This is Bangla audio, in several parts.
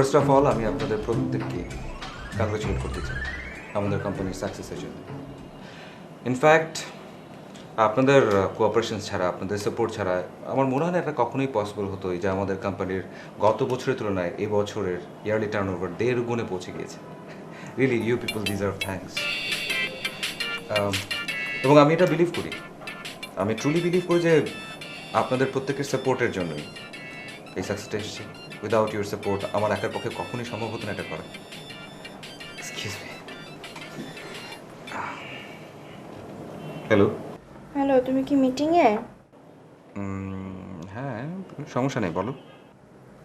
ফার্স্ট অফ অল আমি আপনাদের প্রত্যেককে কংগ্রেচুলেট করতে চাই আমাদের কোম্পানির সাকসেসের জন্য। ইনফ্যাক্ট আপনাদের কোঅপারেশন ছাড়া, আপনাদের সাপোর্ট ছাড়া আমার মনে হয় না এটা কখনোই পসিবল হতো যে আমাদের কোম্পানির গত বছরের তুলনায় এবছরের ইয়ারলি টার্ন ওভার 1.5 গুণে পৌঁছে গিয়েছে। Really you people deserve thanks. এবং আমি এটা বিলিভ করি, আমি ট্রুলি বিলিভ করি যে আপনাদের প্রত্যেকের সাপোর্টের জন্যই এই সাকসেসটা এসেছে। উইদাউট ইউর সাপোর্ট আমার একার পক্ষে কখনোই সম্ভব হতো না এটা করা। Excuse me. হ্যালো। হ্যালো, তুমি কি মিটিংয়ে? হ্যাঁ, সমস্যা নেই, বলো।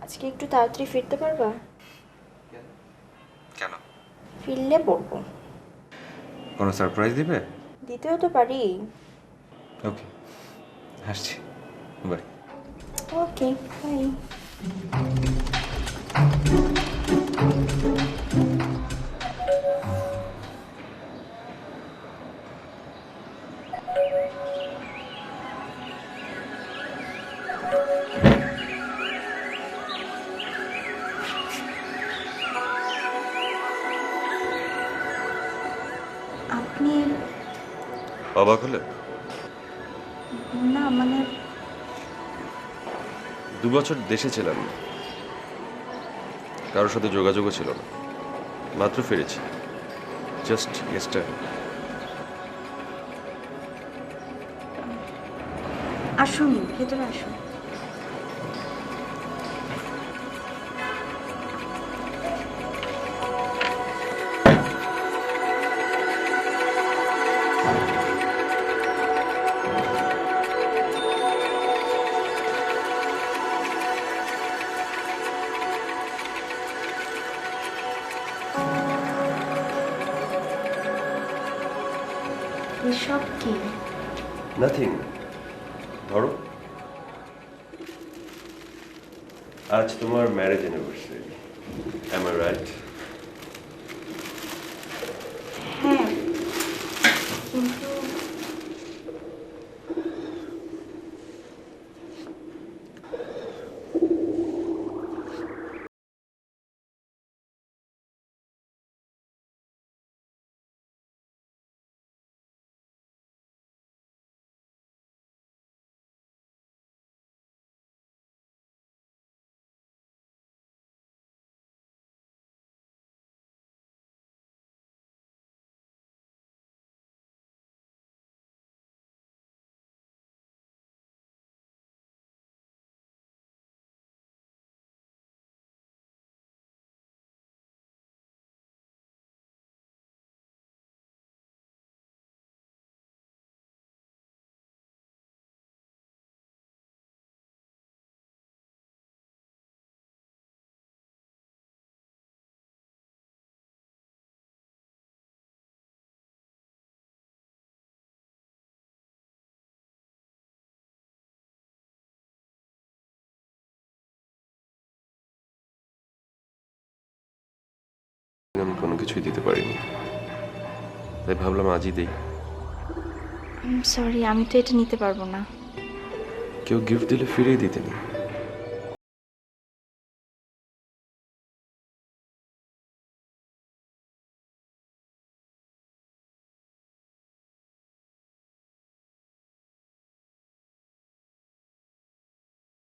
আজকে একটু তাড়াতাড়ি ফিরতে পারবা? কেন? ফিরলে পড়বো। কোনো সারপ্রাইজ দিবে? দিতেও তো পারি। ওকে, আসছি, বাই। Okay, by. আপনি অবাক হলে? না মানে 2 বছর দেশে ছিলাম না, কারোর সাথে যোগাযোগও ছিল না, মাত্র ফিরেছি, জাস্ট ইয়েস্টারডে। আসুন, ভেতরে আসুন। এসব কি? নাথিং। ধরো, আজ তোমার marriage anniversary, am I right? হ্যাঁ, কিন্তু আমি কোনো কিছুই দিতে পারিনি, তাই ভাবলাম আজই দেই। সরি, আমি তো এটা নিতে পারবো না। কেউ গিফট দিলে ফিরেই দিতে নেই।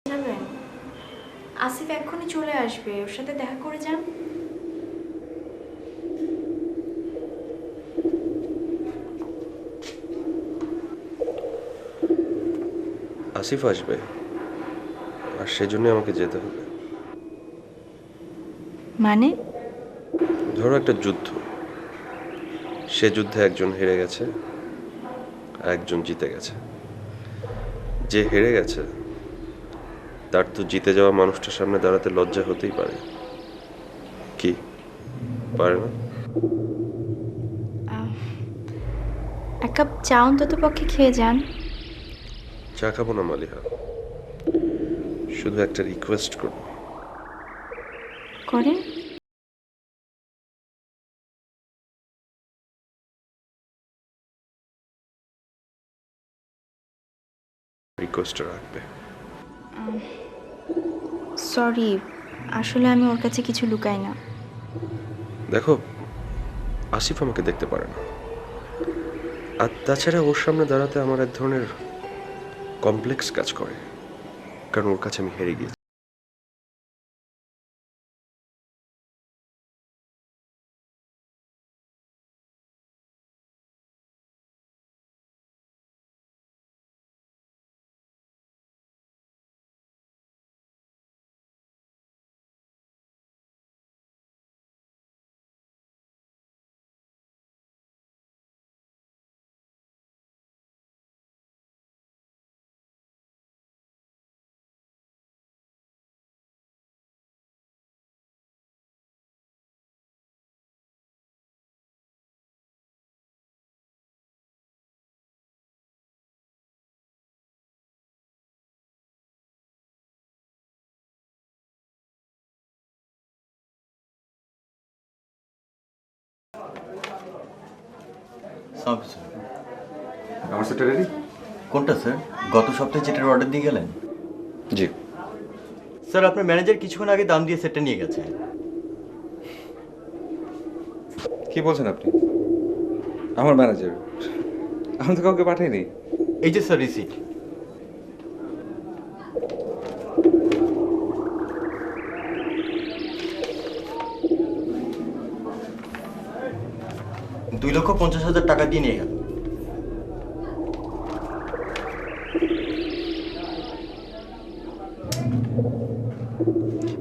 যাবেন? আসিফ এক্ষুনি চলে আসবে, ওর সাথে দেখা করে যান। আসিফ আসবে, আর সেজন্য আমাকে যেতে হবে। মানে? ধরো একটা যুদ্ধ, সে যুদ্ধে একজন হেরে গেছে, আর একজন জিতে গেছে। যে হেরে গেছে তার তো জিতে যাওয়া মানুষটার সামনে দাঁড়াতে লজ্জা হতেই পারে, কি পারে না? এক কাপ চা অন্তত পক্ষে খেয়ে যান। চা খাবো না মালিহা, শুধু একটা রিকোয়েস্ট করবো। করেন। রিকোয়েস্টটা রাখবে। সরি, আসলে আমি ওর কাছে কিছু লুকাই না। দেখো, আসিফ আমাকে দেখতে পারে না, আর তাছাড়া ওর সামনে দাঁড়াতে আমার এক ধরনের কমপ্লেক্স কাজ করে, কারণ ওর কাছে আমি হেরে গিয়েছি। সব স্যার। আমার সেটা রেডি? কোনটা স্যার? গত সপ্তাহে যেটার অর্ডার দিয়ে গেলেন? জি। স্যার আপনার ম্যানেজার কিছুক্ষণ আগে দাম দিয়ে সেটটা নিয়ে গেছে। কি বলছেন আপনি? আমার ম্যানেজার? আমি তো কাউকে পাঠাইনি। এই যে স্যার রিসিট। $2,50,000 টাকা দিয়ে নিয়ে গেল।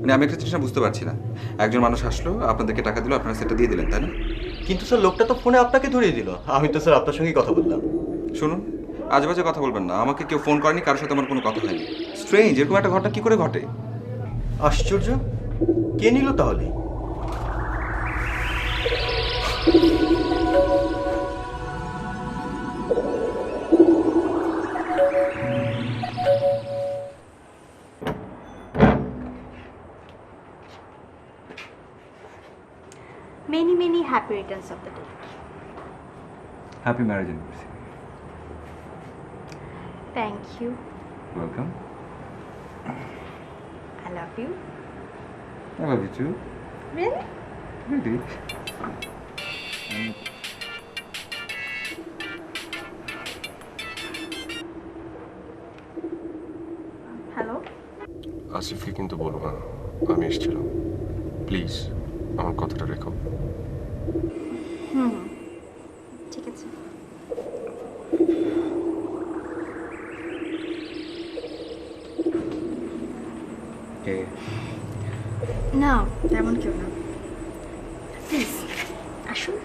মানে আমি একটা জিনিস না বুঝতে পারছি না, একজন মানুষ আসলো, আপনাদেরকে টাকা দিল, আপনারা সেটা দিয়ে দিলেন, তাই না? কিন্তু স্যার লোকটা তো ফোনে আপনাকে ধরিয়ে দিল। আমি তো স্যার আপনার সঙ্গেই কথা বললাম। শুনুন, আজেবাজে কথা বলবেন না। আমাকে কেউ ফোন করেনি, কারোর সাথে আমার কোনো কথা হয়নি। স্ট্রেঞ্জ, এরকম একটা ঘটনা কি করে ঘটে? আশ্চর্য, কে নিল তাহলে? Many, many happy returns of the day. Happy marriage anniversary. Thank you. Welcome. I love you. I love you too. Really? Ready? Hello? আসিফকে কিন্তু বলো না আমি এসেছিলাম, প্লিজ আমার কথাটা রেখো। ঠিক আছে। কে? না, তেমন কেউ না। প্লিজ আসুন।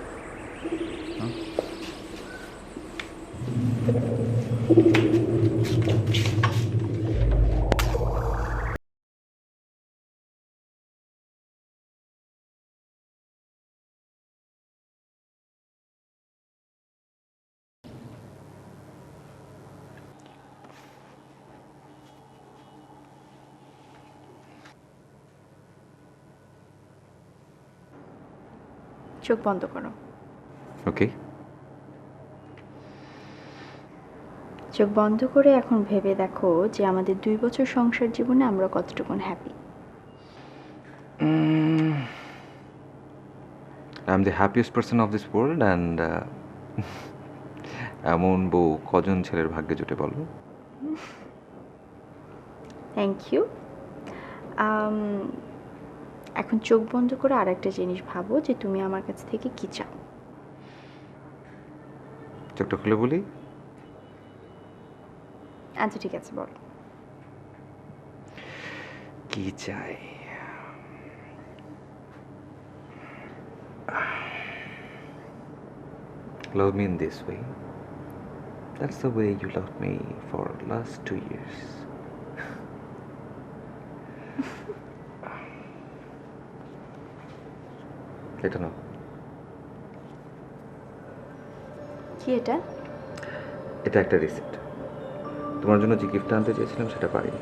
চোখ বন্ধ করো। ওকে। চোখ বন্ধ করে এখন ভেবে দেখো যে আমাদের 2 বছর সংসার জীবনে আমরা কতটুকু happy. I am the happiest person of this world and এমন বউ কজন ছেলের ভাগ্যে জুটে বলো? Thank you. এখন চোখ বন্ধ করে আর একটা জিনিস ভাবো যে তুমি আমার কাছ থেকে কি চাও। চোখটা খুলে বলি? আচ্ছা ঠিক আছে, বলো। কি চাই? Love me in this way. That's the way you loved me for last 2 years. এটা না, কি এটা? এটা একটা রিসিপ্ট। তোমার জন্য যে গিফটটা আনতে চেয়েছিলাম সেটা পারিনি।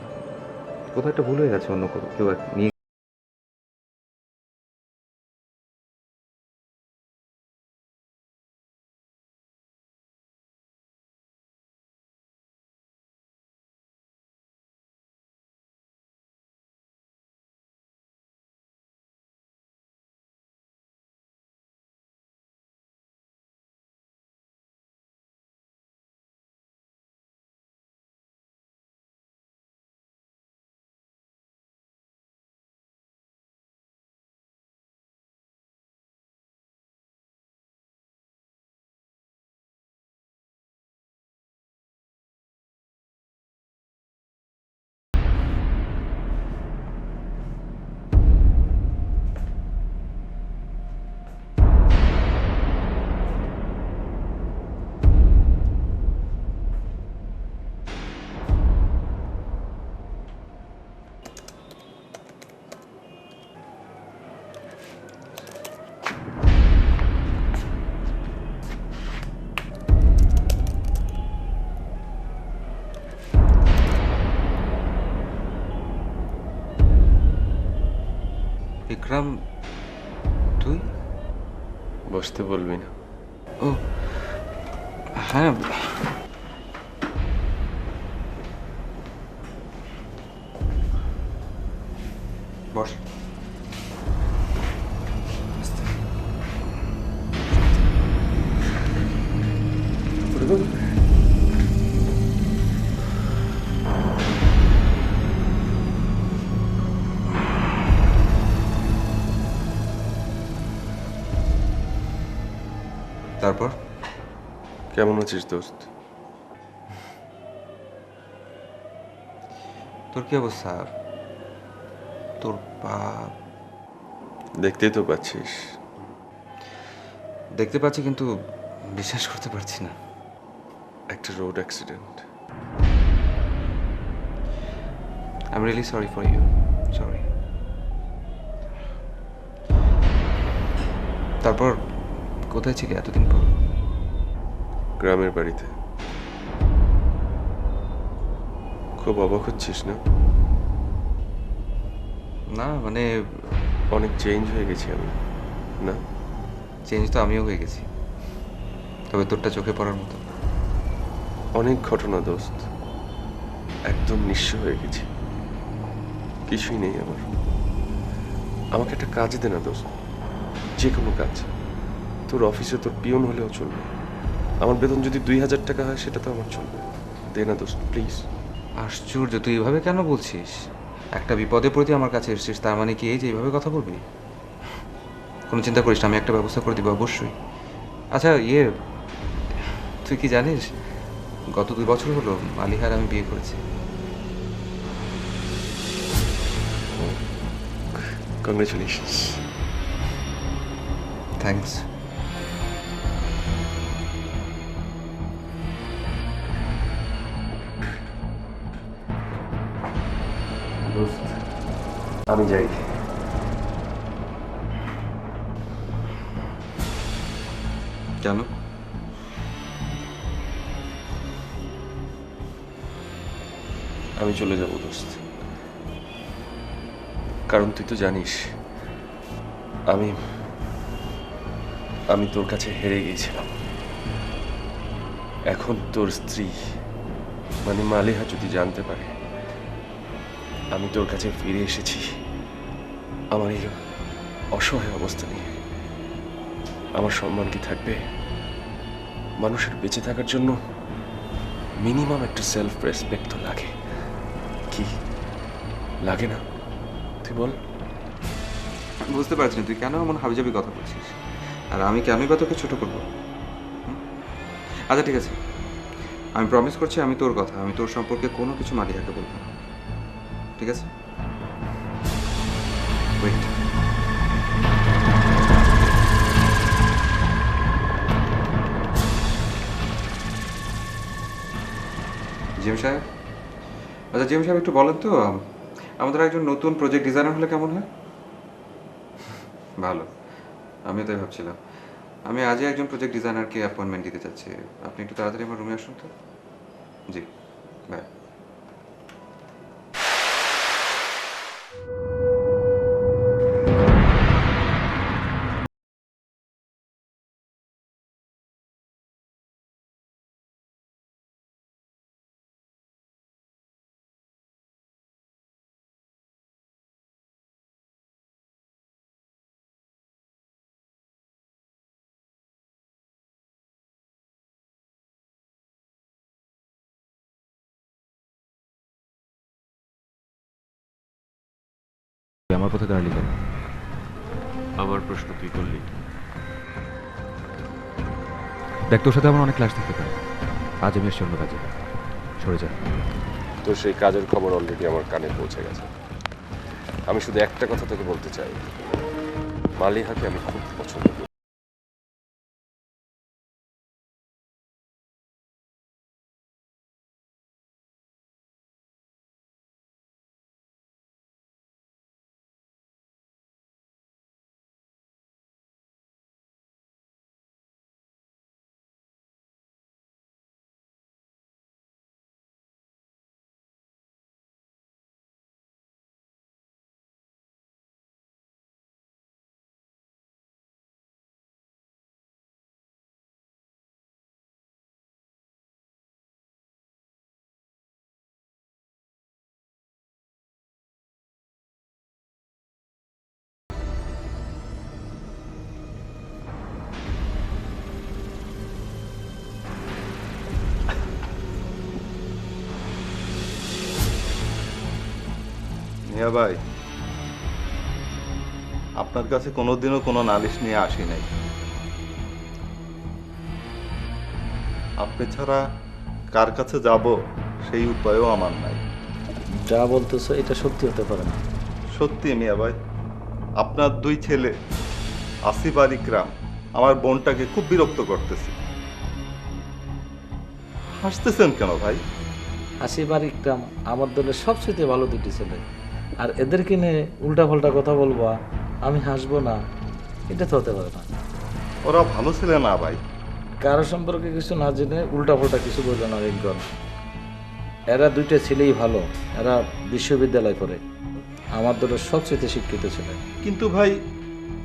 কোথাও একটা ভুল হয়ে গেছে, অন্য কেউ নিয়ে বসতে বলবি না? ও হ্যাঁ, বস। তারপর কেমন আছিস দোস্ত? তোর কি অবস্থা? তোর পা? দেখতেই তো পাচ্ছিস। দেখতে পাচ্ছি কিন্তু বিশ্বাস করতে পারছি না। একটা road accident. I am really sorry for you. Sorry. তারপর কোথায় ছিলি এতদিন পর? গ্রামের বাড়িতে। খুব অবাক হচ্ছিস না? না মানে অনেক চেঞ্জ হয়ে গেছি আমি, না? চেঞ্জ তো আমিও হয়ে গেছি, তবে তোরটা চোখে পড়ার মতো। অনেক ঘটনা দোস্ত। একদম নিঃস্ব হয়ে গেছি, কিছুই নেই আমার। আমাকে একটা কাজ দে না দোস্ত, যে কোনো কাজ। তোর অফিসে তোর পিয়ন হলেও চলবে। আমার বেতন যদি 2000 টাকা হয় সেটা তো আমার চলবে। দে না দোস্ত প্লিজ। আশ্চর্য, তুই এভাবে কেন বলছিস? একটা বিপদে পড়ে তুই আমার কাছে এসেছিস, তার মানে কি এই যে এইভাবে কথা বলবি? কোনো চিন্তা করিস না, আমি একটা ব্যবস্থা করে দিব অবশ্যই। আচ্ছা তুই কি জানিস গত 2 বছর হলো মালিহার আমি বিয়ে করেছি। কংগ্রেচুলেশনস। থ্যাঙ্কস। দোস্ত আমি যাই। কেন? আমি চলে যাব দোস্ত, কারণ তুই তো জানিস আমি আমি তোর কাছে হেরে গিয়েছিলাম। এখন তোর স্ত্রী মানে মালিহা যদি জানতে পারে আমি তোর কাছে ফিরে এসেছি আমার এই অসহায় অবস্থা নিয়ে, আমার সম্মান কি থাকবে? মানুষের বেঁচে থাকার জন্য মিনিমাম একটা সেলফ রেসপেক্ট তো লাগে, কি লাগে না? তুই বল। বুঝতে পারছি না তুই কেন এমন হাবিজাবি কথা বলছিস, আর আমি কেনই বা তোকে ছোট করবো? আচ্ছা ঠিক আছে, আমি প্রমিস করছি আমি তোর কথা, আমি তোর সম্পর্কে কোনো কিছু মালিহাকে বলবো না, ঠিক আছে? ওয়েট। জিএম সাহেব, আচ্ছা জিএম সাহেব একটু বলেন তো, আমাদের একজন নতুন প্রজেক্ট ডিজাইনার হলে কেমন হয়? ভালো, আমিও তাই ভাবছিলাম। আমি আজই একজন প্রজেক্ট ডিজাইনারকে অ্যাপয়েন্টমেন্ট দিতে চাচ্ছি। আপনি একটু তাড়াতাড়ি আমার রুমে আসুন তো। জি, বাই। আমার পথে দাঁড়ালি কেন? আবার প্রশ্ন তুই করলি? দেখ, তোর সাথে আমার অনেক ক্লাস থাকতে পারে, আজ আমি এসছি অন্য কাজে। সরে যা। তো সেই কাজের খবর অলরেডি আমার কানে পৌঁছে গেছে। আমি শুধু একটা কথা তোকে বলতে চাই, মালিহাকে আমি খুব পছন্দ করি। মিয়া ভাই, আপনার কাছে কোনোদিনও কোনো নালিশ নিয়ে আসি নাই। আপনি ছাড়া কার কাছে যাব সেই উপায়ও আমার নাই। যা বলতেছো এটা সত্যি হতে পারে না। সত্যি মিয়া ভাই, আপনার দুই ছেলে আসিফ আর ইকরাম আমার বোনটাকে খুব বিরক্ত করতেছে। হাসতেছেন কেন ভাই? আসিফ আর ইকরাম আমার দলের সবচেয়ে ভালো দুটি ছেলে, আর এদেরকে নিয়ে উল্টা পাল্টা কথা বলবা, আমি হাসবো না, এটা তো হতে পারে না। ওরা ভালো ছেলে না ভাই। কারো সম্পর্কে কিছু না জেনে উল্টা পাল্টা কিছু বলবে না একজন। এরা দুইটা ছেলেই ভালো, এরা বিশ্ববিদ্যালয় পড়ে, আমার দলের সবচেয়ে শিক্ষিত ছেলে। কিন্তু ভাই,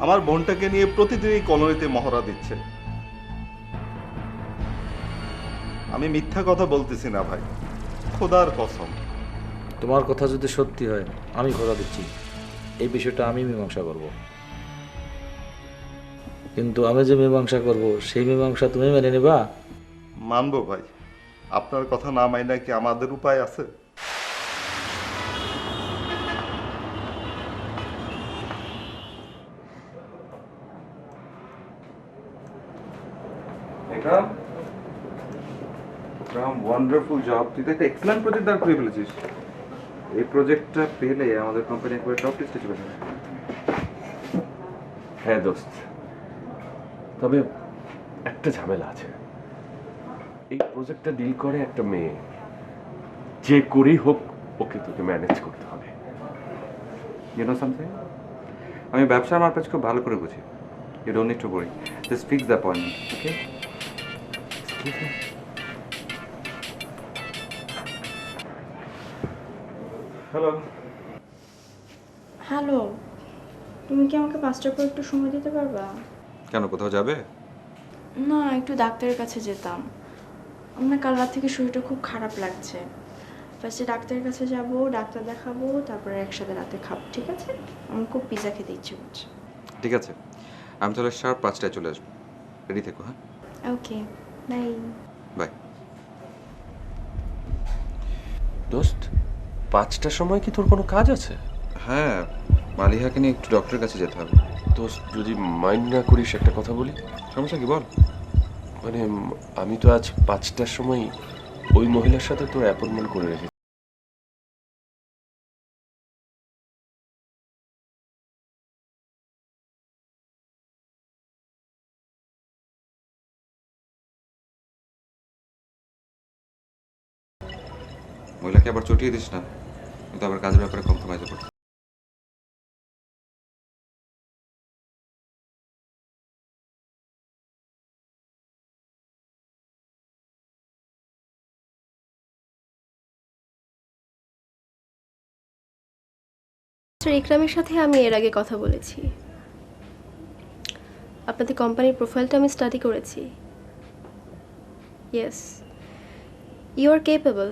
আমার বোনটাকে নিয়ে প্রতিদিনই কলোনিতে মহড়া দিচ্ছে। আমি মিথ্যা কথা বলতেছি না ভাই, খোদার কসম। তোমার কথা যদি সত্যি হয়, আমি কথা দিচ্ছি এই বিষয়টা আমি মীমাংসা করব। কিন্তু আমি যে মীমাংসা করব সেই মীমাংসা তুমি মেনে নেবা? মানবো ভাই, আপনার কথা না মাইনা কি আমাদের উপায় আছে? একরাম, ওয়ান্ডারফুল জব। তুই তো একটা এক্সেলেন্ট প্রজেক্ট দাঁড় করে ফেলেছিস। এই প্রজেক্টটা পেলে আমাদের কোম্পানি একবারে টপ লিস্টে চলে যাবে। হ্যাঁ দোস্ত, তবে একটা ঝামেলা আছে। এই প্রজেক্টটা ডিল করে একটা মেয়ে, যে করেই হোক ওকে তোকে ম্যানেজ করতে হবে। ইউ নো সামথিং, আমি ব্যবসার মার্কেট খুব ভালো করে বুঝি। You don't need to worry, just fix the appointment, okay? Hello. Hello, তুমি কি আমাকে 5টার পর একটু সময় দিতে পারবা? কেন, কোথাও যাবে? না, একটু ডাক্তারের কাছে যেতাম। আমার কাল রাত থেকে শরীরটা খুব খারাপ লাগছে। ফার্স্টে ডাক্তারের কাছে যাব, ডাক্তার দেখাবো, তারপরে একসাথে রাতে খাবো, ঠিক আছে? আমার খুব পিৎজা খেতে ইচ্ছে করছে। ঠিক আছে, আমি তাহলে শার্প 5টায় চলে আসবো। রেডি থেকো, হ্যাঁ? ওকে, বাই। বাই। দোস্ত, 5টার সময় কি তোর কোনো কাজ আছে? হ্যাঁ, মালিহাকে নিয়ে একটু ডক্টরের কাছে যেতে হবে। দোস্ত, যদি মাইন্ড না করিস একটা কথা বলি। সমস্যা কি, বল। মানে আমি তো আজ 5টার সময় ওই মহিলার সাথে তোর অ্যাপয়েন্টমেন্ট করে রেখেছি। মহিলাকে আবার চটিয়ে দিস না, কিন্তু আবার কাজের ব্যাপারে কম্প্রোমাইজ করতে স্যার ইকরামের সাথে আমি এর আগে কথা বলেছি। আপনাদের কোম্পানির প্রোফাইলটা আমি স্টাডি করেছি। Yes, you are capable.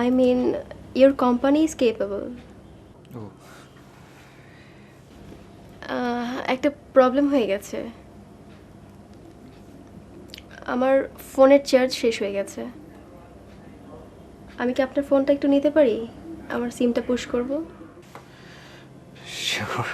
I mean your company is capable. একটা প্রবলেম হয়ে গেছে, আমার ফোনের চার্জ শেষ হয়ে গেছে। আমি কি আপনার ফোনটা একটু নিতে পারি? আমার সিমটা পুশ করব। শিওর।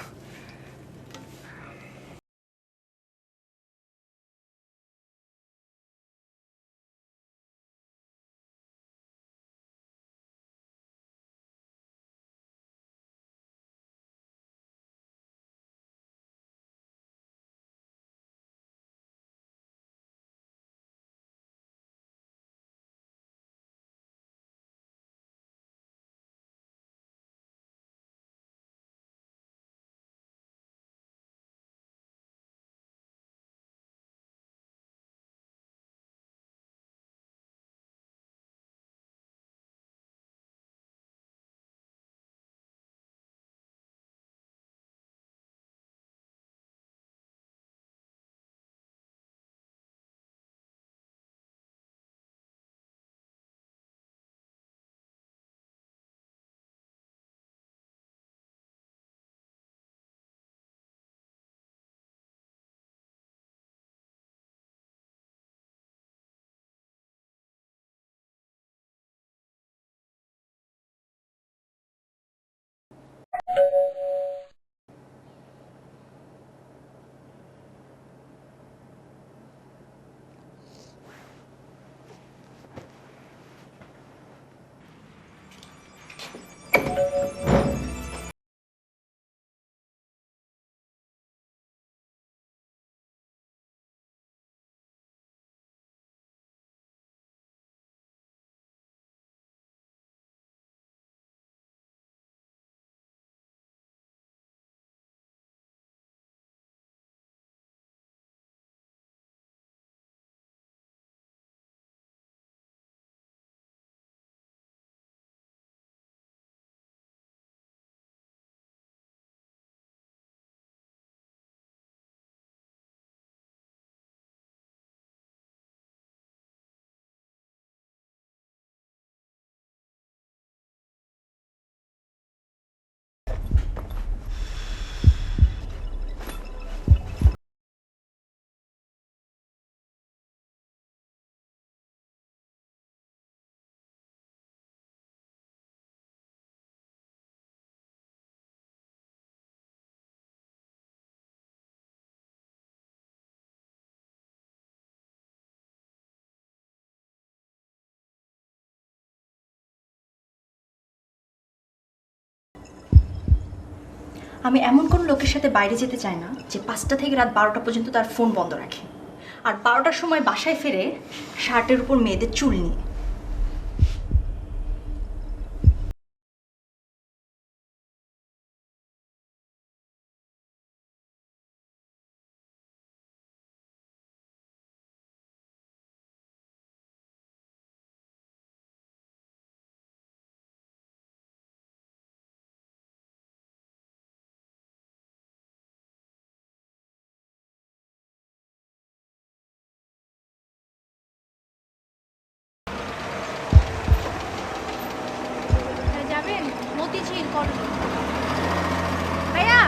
আমি এমন কোনো লোকের সাথে বাইরে যেতে চাই না যে 5টা থেকে রাত 12টা পর্যন্ত তার ফোন বন্ধ রাখে, আর 12টার সময় বাসায় ফিরে শার্টের উপর মেয়েদের চুল নিয়ে। যাবেন মতিঝিল কলেজ ভাইয়া।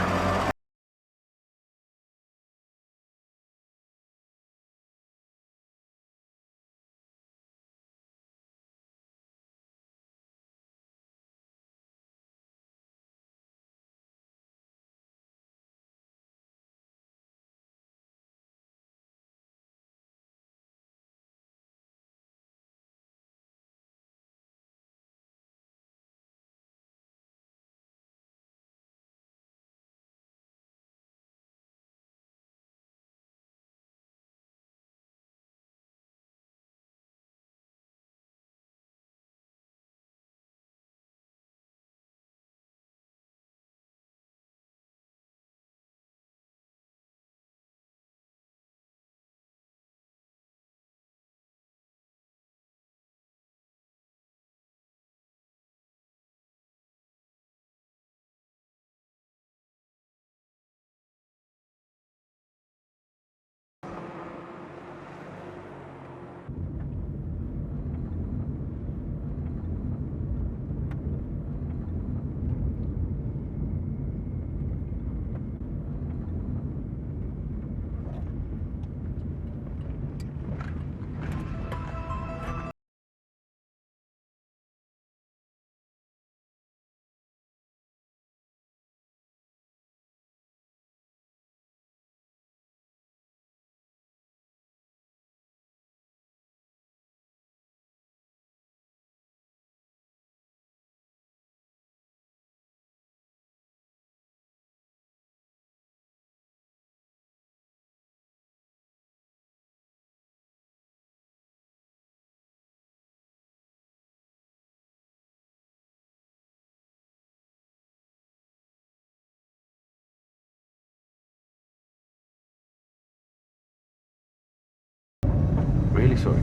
Really sorry.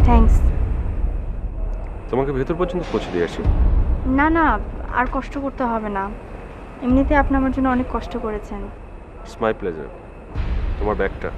থ্যাঙ্কস। তোমাকে ভেতর পর্যন্ত পৌঁছে দিয়ে আসি। না না, আর কষ্ট করতে হবে না, এমনিতে আপনি আমার জন্য অনেক কষ্ট করেছেন। It's my pleasure. তোমার ব্যাগটা।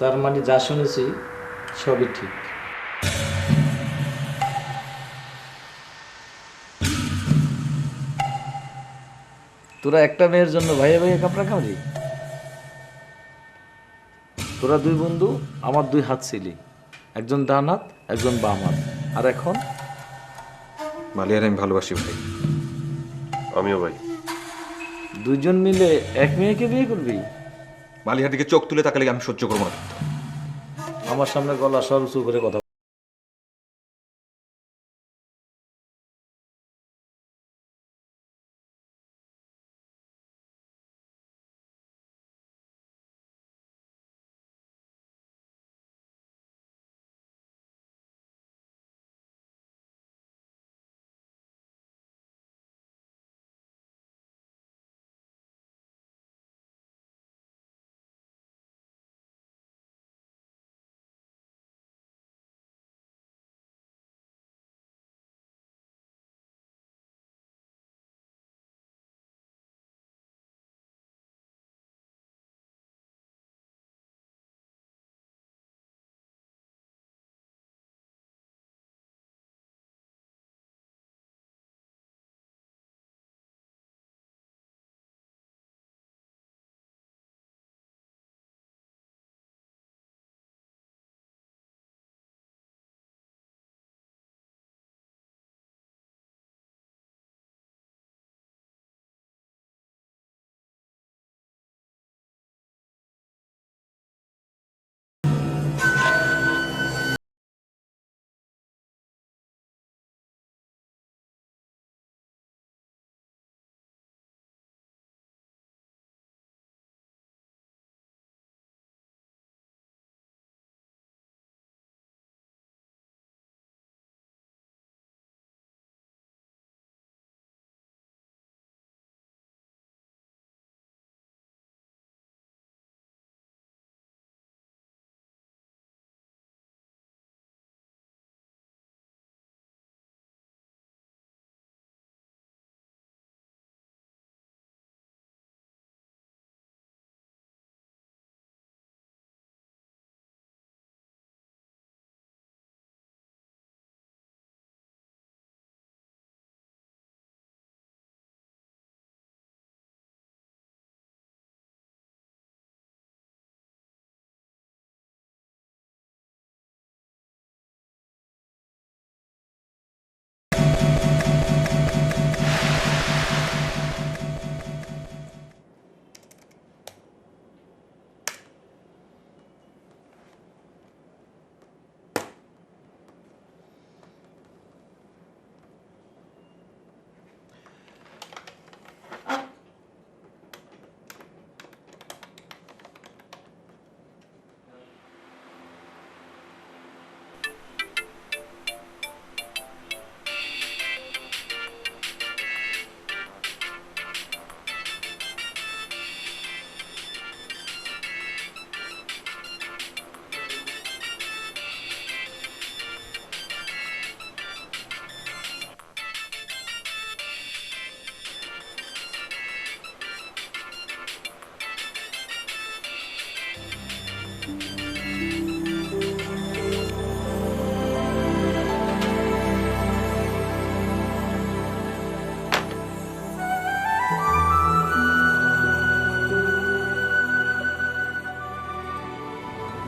তার মানে যা শুনেছি সবই ঠিক। তোরা একটা মেয়ের জন্য ভাইয়ে ভাইয়ে কাপড়া খাবি? তোরা দুই বন্ধু আমার দুই হাত ছিলি, একজন ডান হাত একজন বাম হাত, আর এখন মালিয়ার আমি ভালোবাসি ভাই। আমিও ভাই। দুইজন মিলে এক মেয়েকে বিয়ে করবি? মালিহার দিকে চোখ তুলে তাকালে আমি সহ্য করবো না। আমার সামনে গলা সর উঁচু করে কথা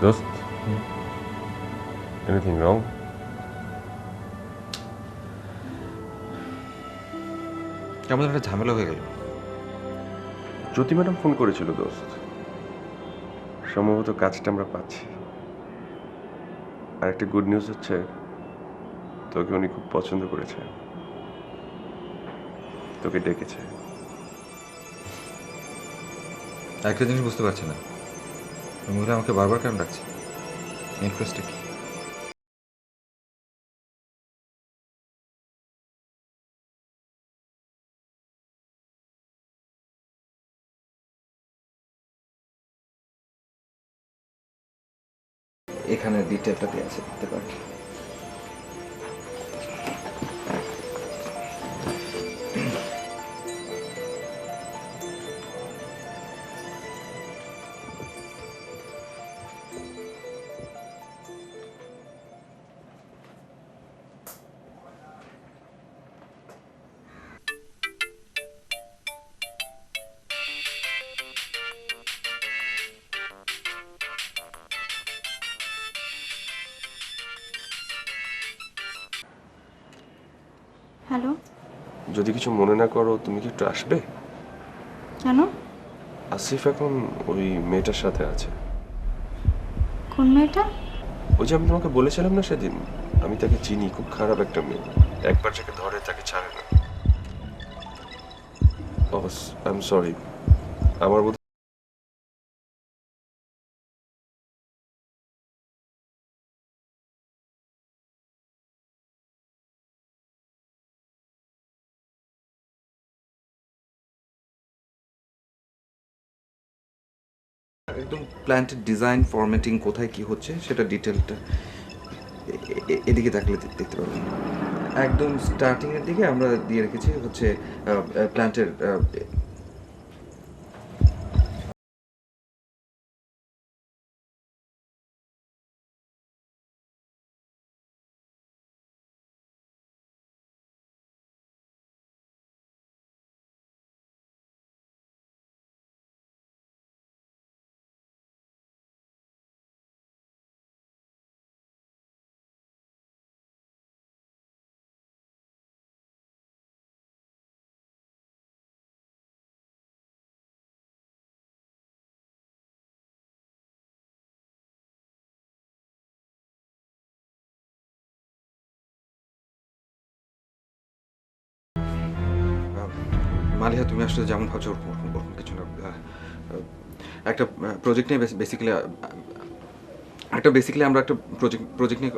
দোস্ত, এনিথিং রং? কেমন একটা ঝামেলা হয়ে গেল। জ্যোতি ম্যাডাম ফোন করেছিল দোস্ত, সম্ভবত কাজটা আমরা পাচ্ছি। আর একটা গুড নিউজ হচ্ছে, তোকে উনি খুব পছন্দ করেছে, তোকে ডেকেছে। একটা জিনিস বুঝতে পারছি না, মহিলা আমাকে বারবার কেন ডাকছে? ইন্টারেস্টে কি? এখানে ডিটেলটাতে আছে, দেখতে পারছি। হ্যালো, যদি কিছু মনে না করো তুমি কি একটু আসবে? কেন? আসিফ এখন ওই মেয়েটার সাথে আছে। কোন মেয়েটা? ওই যে আমি তোমাকে বলেছিলাম না সেদিন, আমি তাকে চিনি, খুব খারাপ একটা মেয়ে, একবার যাকে ধরে তাকে ছাড়ে না। আই এম সরি, আমার বোধ একদম প্ল্যান্টের ডিজাইন ফরম্যাটিং কোথায় কি হচ্ছে সেটা ডিটেলটা এদিকে তাকলে দেখতে পাবেন। একদম স্টার্টিং এর দিকে আমরা দিয়ে রেখেছি হচ্ছে প্ল্যান্টের মালিহা, তুমি আসলে যেমন ভাবছো ওরকম কিছু না। একটা প্রজেক্ট নিয়ে বেসিক্যালি আমরা একটা প্রজেক্ট নিয়ে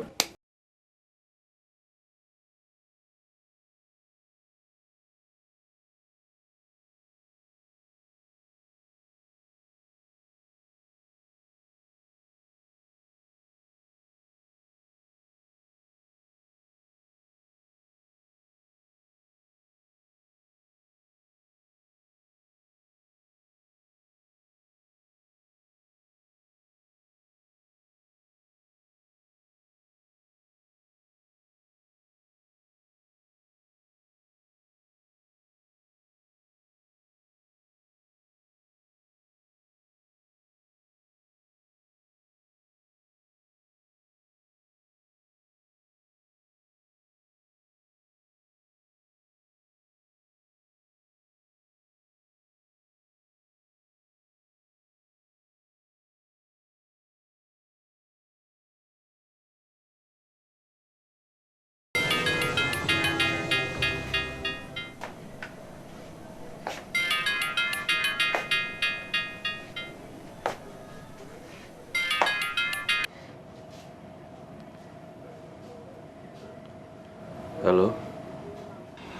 হ্যালো।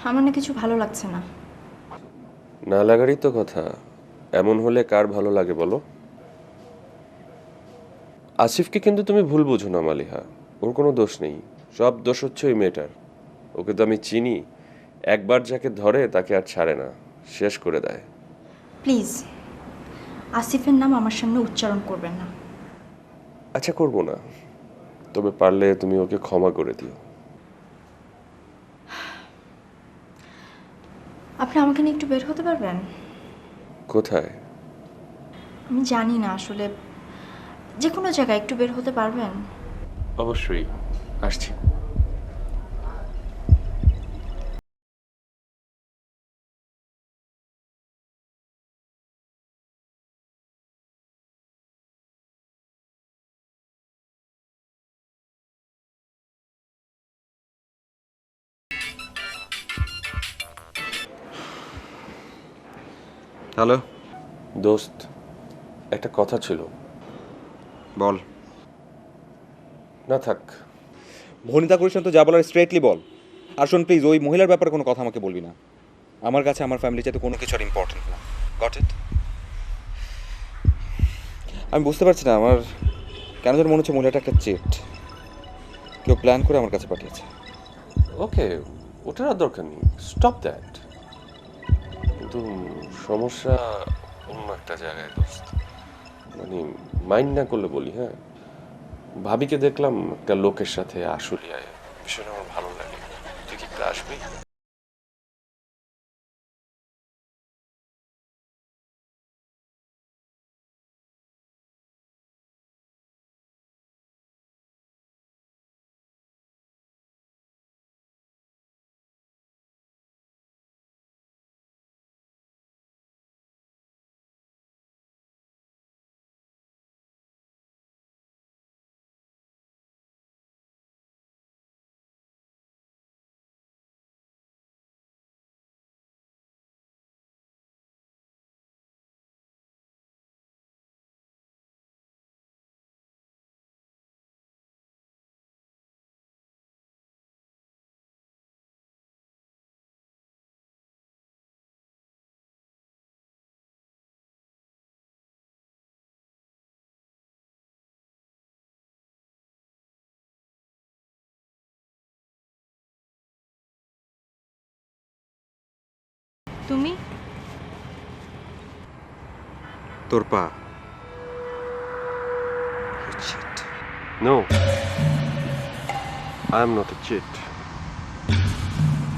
আমার না কিছু ভালো লাগছে না। না লাগারই তো কথা, এমন হলে কার ভালো লাগে বলো? আসিফকে কিন্তু তুমি ভুল বুঝো না মালিহা, ওর কোনো দোষ নেই, সব দোষ হচ্ছে ওই মেয়েটার। ওকে তো আমি চিনি, একবার যাকে ধরে তাকে আর ছাড়ে না, শেষ করে দেয়। প্লিজ আসিফের নাম আমার সামনে উচ্চারণ করবেন না। আচ্ছা, করবো না, তবে পারলে তুমি ওকে ক্ষমা করে দিও। আপনি আমাকে নিয়ে একটু বের হতে পারবেন? কোথায়? আমি জানি না আসলে, যে কোনো জায়গায় একটু বের হতে পারবেন? অবশ্যই, আসছি। হ্যালো দোস্ত, একটা কথা ছিল। বল। না থাক। ভনিতা করিস না তো, যা বলার স্ট্রেটলি বল। আর শোন প্লিজ, ওই মহিলার ব্যাপারে কোনো কথা আমাকে বলবি না। আমার কাছে আমার ফ্যামিলি চাইতে কোনো কিছু আর ইম্পর্টেন্ট না। Got it? আমি বুঝতে পারছি না, আমার কেন যেন মনে হচ্ছে মহিলাটা একটা চেট, কেউ প্ল্যান করে আমার কাছে পাঠিয়েছে। ওকে, ওটার আর দরকার নেই, স্টপ দ্যাট। কিন্তু সমস্যা অন্য একটা জায়গায় দোস্ত, মানে মাইন্ড না করলে বলি। হ্যাঁ, ভাবিকে দেখলাম একটা লোকের সাথে আশুলিয়ায়, বিষয়টা আমার ভালো লাগে। তুই কি একটু আসবি? তুমি? তোর পা। No, I am not a cheat.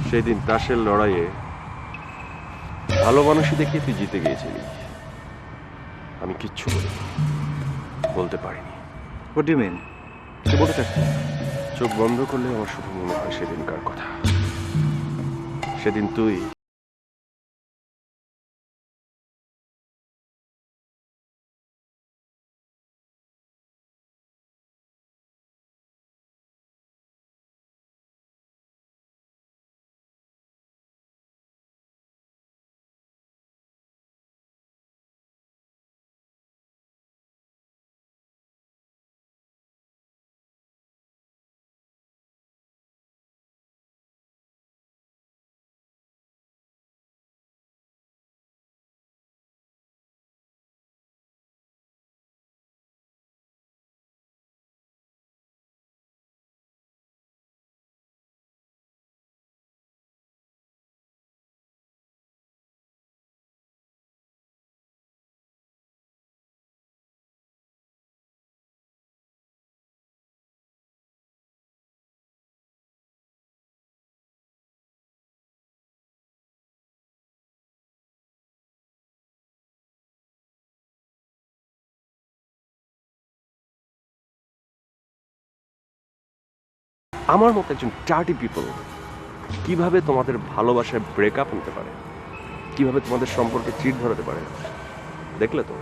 সেদিন তাসের লড়াইয়ে ভালো মানুষই দেখে তুই জিতে গিয়েছিলি। আমি কিচ্ছু বলতে পারিনি। What do you mean? কি বলতে চাচ্ছিস? চোখ বন্ধ করলে আমার শুধু মনে হয় সেদিনকার কথা। সেদিন তুই আমার মতো একজন ডার্টি পিপল কিভাবে তোমাদের ভালোবাসায় ব্রেকআপ নিতে পারে, কিভাবে তোমাদের সম্পর্কে চিট ধরাতে পারে, দেখলে তো?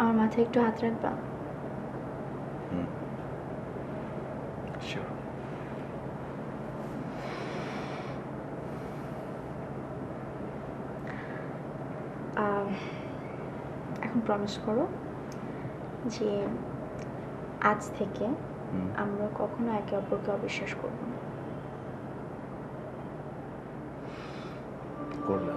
আমার মাথায় একটু হাত রাখবা? শিওর। এখন প্রমিস করো যে আজ থেকে আমরা কখনো একে অপরকে অবিশ্বাস করব না। করলাম।